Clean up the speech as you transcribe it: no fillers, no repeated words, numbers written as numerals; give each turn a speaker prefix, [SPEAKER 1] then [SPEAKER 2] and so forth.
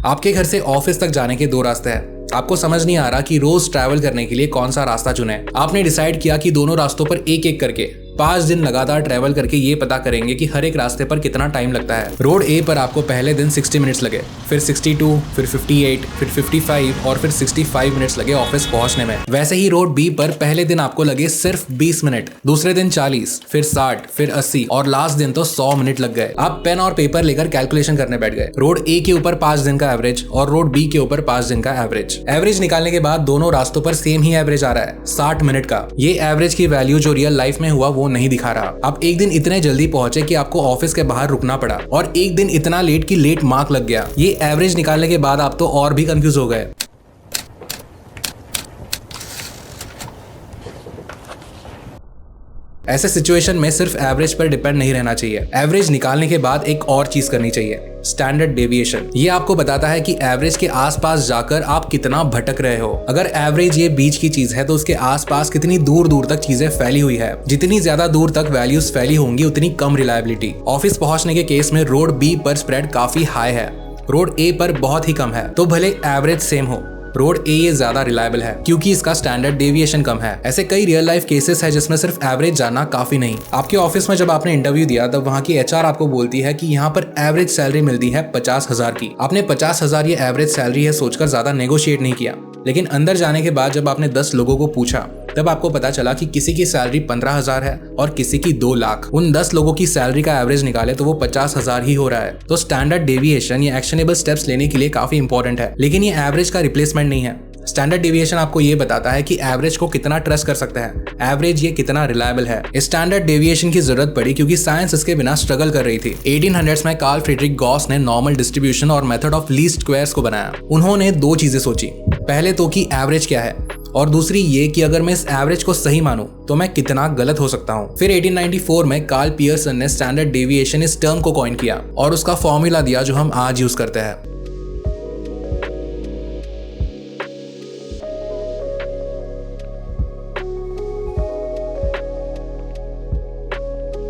[SPEAKER 1] आपके घर से ऑफिस तक जाने के 2 रास्ते हैं। आपको समझ नहीं आ रहा कि रोज ट्रैवल करने के लिए कौन सा रास्ता चुने। आपने डिसाइड किया कि दोनों रास्तों पर एक एक करके 5 दिन लगातार ट्रैवल करके ये पता करेंगे कि हर एक रास्ते पर कितना टाइम लगता है। रोड ए पर आपको पहले दिन 60 मिनट्स लगे, फिर 62, फिर 58, फिर 55 और फिर 65 मिनट्स लगे ऑफिस पहुंचने में। वैसे ही रोड बी पर पहले दिन आपको लगे सिर्फ 20 मिनट, दूसरे दिन 40, फिर 60, फिर 80 और लास्ट दिन तो 100 मिनट लग गए। आप पेन और पेपर लेकर कैलकुलेशन करने बैठ गए। रोड ए के ऊपर 5 दिन का एवरेज और रोड बी के ऊपर 5 दिन का एवरेज निकालने के बाद दोनों रास्तों पर सेम ही एवरेज आ रहा है, 60 मिनट का। ये एवरेज की वैल्यू जो रियल लाइफ में हुआ वो नहीं दिखा रहा। आप एक दिन इतने जल्दी पहुंचे कि आपको ऑफिस के बाहर रुकना पड़ा और एक दिन इतना लेट कि लेट मार्क लग गया। ये एवरेज निकालने के बाद आप तो और भी कंफ्यूज हो गए। ऐसे सिचुएशन में सिर्फ एवरेज पर डिपेंड नहीं रहना चाहिए। एवरेज निकालने के बाद एक और चीज करनी चाहिए, स्टैंडर्ड डेविएशन। ये आपको बताता है कि एवरेज के आसपास जाकर आप कितना भटक रहे हो। अगर एवरेज ये बीच की चीज है तो उसके आसपास कितनी दूर दूर तक चीजें फैली हुई है। जितनी ज्यादा दूर तक वैल्यूज फैली होंगी उतनी कम रिलायबिलिटी। ऑफिस पहुंचने के केस में रोड बी पर स्प्रेड काफी हाई है, रोड ए पर बहुत ही कम है। तो भले एवरेज सेम हो, रोड ए ये ज्यादा रिलायबल है क्योंकि इसका स्टैंडर्ड डेविएशन कम है। ऐसे कई रियल लाइफ केसेस है जिसमें सिर्फ एवरेज जानना काफी नहीं। आपके ऑफिस में जब आपने इंटरव्यू दिया तब वहाँ की एचआर आपको बोलती है कि यहाँ पर एवरेज सैलरी मिलती है 50,000 की। आपने 50,000 ये एवरेज सैलरी है सोचकर ज्यादा नेगोशिएट नहीं किया, लेकिन अंदर जाने के बाद जब आपने 10 लोगों को पूछा तब आपको पता चला कि किसी की सैलरी 15,000 है और किसी की 2 लाख। उन 10 लोगों की सैलरी का एवरेज निकाले तो वो 50,000 ही हो रहा है। तो स्टैंडर्ड डेविएशन या एक्शनेबल स्टेप्स लेने के लिए काफी इंपॉर्टेंट है, लेकिन ये एवरेज का रिप्लेसमेंट नहीं है। स्टैंडर्ड डेविएशन आपको ये बताता है कि एवरेज को कितना ट्रस्ट कर सकते हैं, एवरेज ये कितना रिलायबल है। स्टैंडर्ड डेविएशन की जरूरत पड़ी क्योंकि साइंस इसके बिना स्ट्रगल कर रही थी। 1800s में कार्ल फ्रीडरिक गॉस ने नॉर्मल डिस्ट्रीब्यूशन और मेथड ऑफ लीस्ट स्क्वायर्स को बनाया। उन्होंने 2 चीजें सोची, पहले तो कि एवरेज क्या है और दूसरी ये कि अगर मैं इस एवरेज को सही मानूं तो मैं कितना गलत हो सकता हूं। फिर 1894 में कार्ल पियर्सन ने स्टैंडर्ड डेविएशन इस टर्म को कॉइन किया और उसका फॉर्मूला दिया जो हम आज यूज करते हैं।